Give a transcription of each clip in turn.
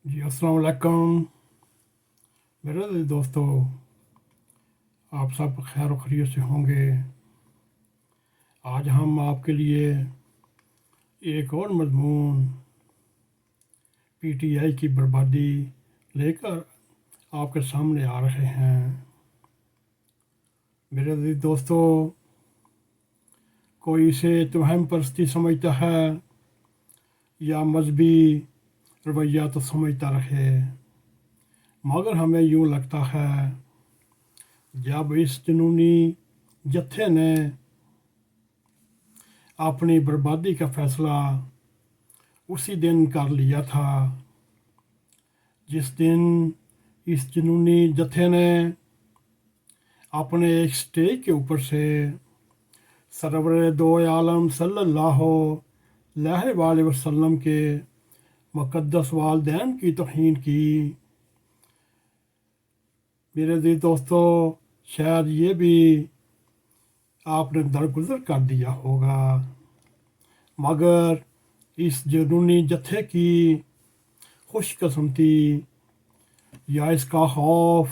جی السلام علیکم میرے عزیز دوستو، آپ سب خیر و خیریت سے ہوں گے۔ آج ہم آپ کے لیے ایک اور مضمون پی ٹی آئی کی بربادی لے کر آپ کے سامنے آ رہے ہیں۔ میرے عزیز دوستو، کوئی اسے توہم پرستی سمجھتا ہے یا مذہبی رویہ تو سمجھتا رہے، مگر ہمیں یوں لگتا ہے جب اس جنونی جتھے نے اپنی بربادی کا فیصلہ اسی دن کر لیا تھا جس دن اس جنونی جتھے نے اپنے ایک سٹیج کے اوپر سے سرور دو عالم صلی اللہ علیہ وسلم کے مقدس والدین کی توہین کی۔ میرے عزیز دوستو، شاید یہ بھی آپ نے درگزر کر دیا ہوگا، مگر اس جنونی جتھے کی خوش قسمتی یا اس کا خوف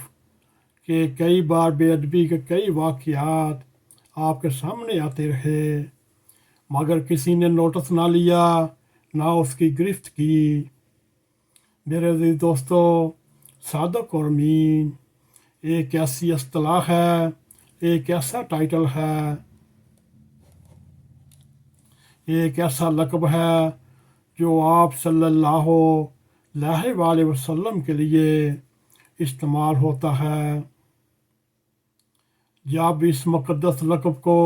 کہ کئی بار بے ادبی کے کئی واقعات آپ کے سامنے آتے رہے، مگر کسی نے نوٹس نہ لیا، نہ اس کی گرفت کی۔ میرے عزیز دوستو، صادق اور امین ایک ایسی اصطلاح ہے، ایک ایسا ٹائٹل ہے، ایک ایسا لقب ہے جو آپ صلی اللہ علیہ وسلم کے لیے استعمال ہوتا ہے۔ جب اس مقدس لقب کو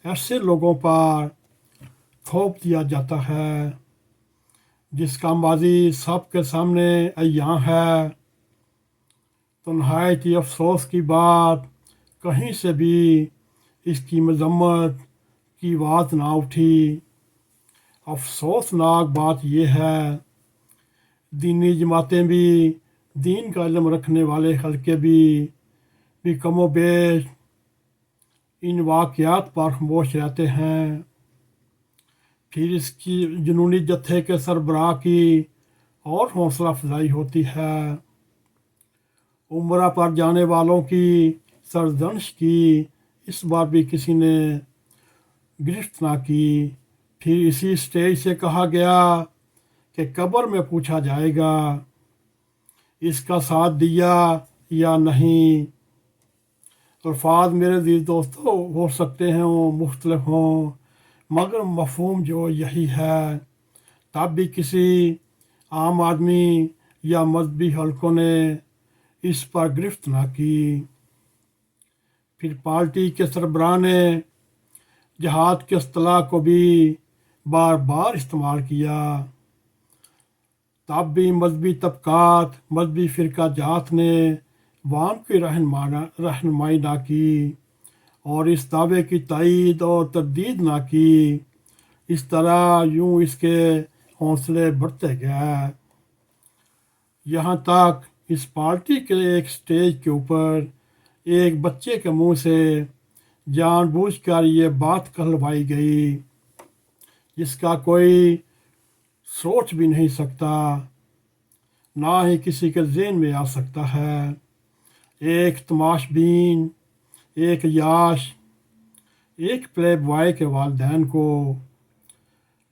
ایسے لوگوں پر تھوپ دیا جاتا ہے جس کا ماضی سب کے سامنے عیاں ہے، تو نہایت ہی افسوس کی بات کہیں سے بھی اس کی مذمت کی بات نہ اٹھی۔ افسوسناک بات یہ ہے، دینی جماعتیں بھی، دین کا علم رکھنے والے حلقے بھی کم و بیش ان واقعات پر خاموش رہتے ہیں۔ پھر اس کی جنونی جتھے کے سربراہ کی اور حوصلہ افزائی ہوتی ہے، عمرہ پر جانے والوں کی سرزنش کی، اس بار بھی کسی نے گرفت نہ کی۔ پھر اسی سٹیج سے کہا گیا کہ قبر میں پوچھا جائے گا اس کا ساتھ دیا یا نہیں۔ الفاظ میرے عزیز دوستو ہو سکتے ہیں مختلف ہوں، مگر مفہوم جو یہی ہے۔ تب بھی کسی عام آدمی یا مذہبی حلقوں نے اس پر گرفت نہ کی۔ پھر پارٹی کے سربراہ نے جہاد کے اصطلاح کو بھی بار بار استعمال کیا، تب بھی مذہبی طبقات، مذہبی فرقہ جات نے عوام کی رہنمائی نہ کی اور اس دعوے کی تائید اور تردید نہ کی۔ اس طرح یوں اس کے حوصلے بڑھتے گئے، یہاں تک اس پارٹی کے ایک سٹیج کے اوپر ایک بچے کے منہ سے جان بوجھ کر یہ بات کہلوائی گئی جس کا کوئی سوچ بھی نہیں سکتا، نہ ہی کسی کے ذہن میں آ سکتا ہے۔ ایک تماش بین، ایک یاش، ایک پلے بوائے کے والدین کو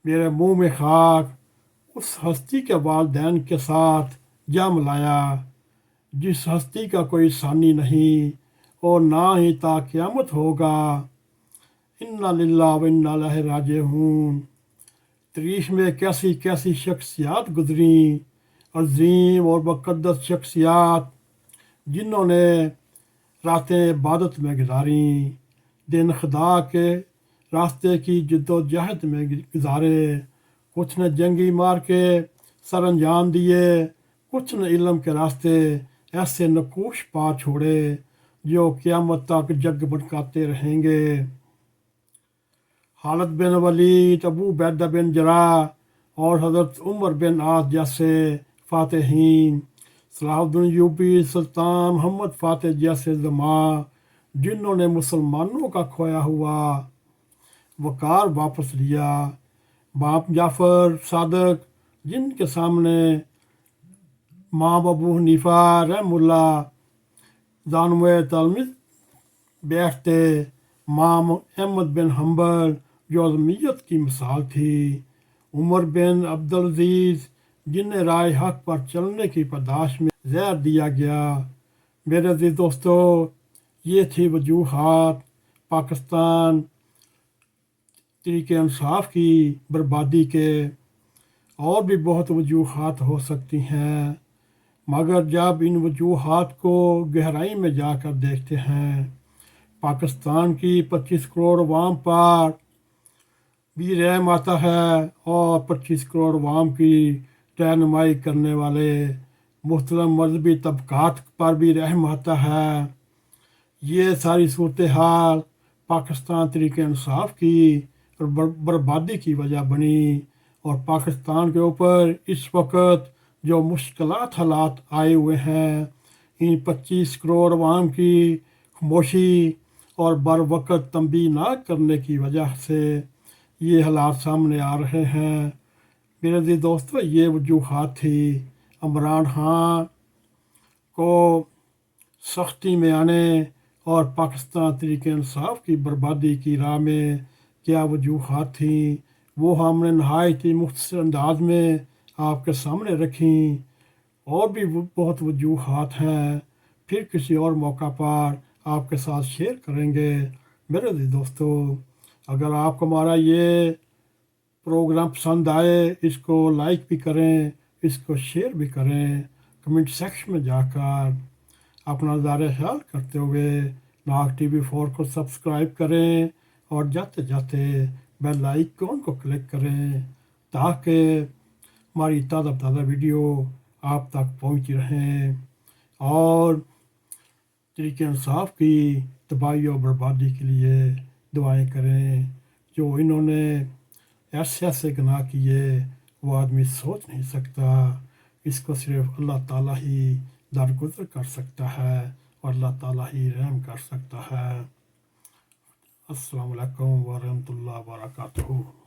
میرے منہ میں خاک اس ہستی کے والدین کے ساتھ جا ملایا جس ہستی کا کوئی ثانی نہیں اور نہ ہی تا قیامت ہوگا۔ انا للہ و انا الیہ راجعون۔ تاریخ میں کیسی کیسی شخصیات گزریں، عظیم اور مقدس شخصیات جنہوں نے راتیں عبادت میں گزاریں، دن خدا کے راستے کی جد و جہد میں گزارے۔ کچھ نے جنگی مار کے سر انجام دیے، کچھ نے علم کے راستے ایسے نقوش پا چھوڑے جو قیامت تک جگ بھڑکاتے رہیں گے۔ خالد بن ولید، ابو عبیدہ بن جراح اور حضرت عمر بن عاص جیسے فاتحین، صلاح الدین ایوبی، سلطان محمد فاتح جیسے زماں جنہوں نے مسلمانوں کا کھویا ہوا وقار واپس لیا، باپ جعفر صادق جن کے سامنے امام ابو حنیفہ رحم اللہ دانوے تلمذ بیٹھتے، امام احمد بن حنبل جو عظمیت کی مثال تھی، عمر بن عبدالعزیز جنہیں رائے حق پر چلنے کی پاداش میں زہر دیا گیا۔ میرے عزیز دوستو، یہ تھی وجوہات پاکستان تحریک انصاف کی بربادی کے۔ اور بھی بہت وجوہات ہو سکتی ہیں، مگر جب ان وجوہات کو گہرائی میں جا کر دیکھتے ہیں، پاکستان کی 25 کروڑ عوام پر بھی رحم آتا ہے، اور 25 کروڑ عوام کی رہنمائی کرنے والے محترم مذہبی طبقات پر بھی رحم آتا ہے۔ یہ ساری صورتحال پاکستان تحریک انصاف کی بربادی کی وجہ بنی، اور پاکستان کے اوپر اس وقت جو مشکلات حالات آئے ہوئے ہیں، ان 25 کروڑ عوام کی خاموشی اور بر وقت تنبیہ نہ کرنے کی وجہ سے یہ حالات سامنے آ رہے ہیں۔ میرے عزیز دوستو، یہ وجوہات تھی عمران خان کو سختی میں آنے اور پاکستان تحریک انصاف کی بربادی کی راہ میں کیا وجوہات تھیں، وہ ہم نے نہایت ہی مختصر انداز میں آپ کے سامنے رکھیں۔ اور بھی بہت وجوہات ہیں، پھر کسی اور موقع پر آپ کے ساتھ شیئر کریں گے۔ میرے عزیز دوستو، اگر آپ کو ہمارا یہ پروگرام پسند آئے، اس کو لائک بھی کریں، اس کو شیئر بھی کریں، کمنٹ سیکشن میں جا کر اپنا نظارہ خیال کرتے ہوئے N.a.q TV 4 کو سبسکرائب کریں، اور جاتے جاتے بیل آئیکن کو کلک کریں، تاکہ ہماری تازہ ویڈیو آپ تک پہنچتی رہیں، اور تحریک انصاف کی تباہی و بربادی کے لیے دعائیں کریں۔ جو انہوں نے ایسے ایسے گناہ کیے، وہ آدمی سوچ نہیں سکتا۔ اس کو صرف اللہ تعالیٰ ہی درگزر کر سکتا ہے، اور اللہ تعالیٰ ہی رحم کر سکتا ہے۔ السلام علیکم ورحمۃ اللہ وبرکاتہ۔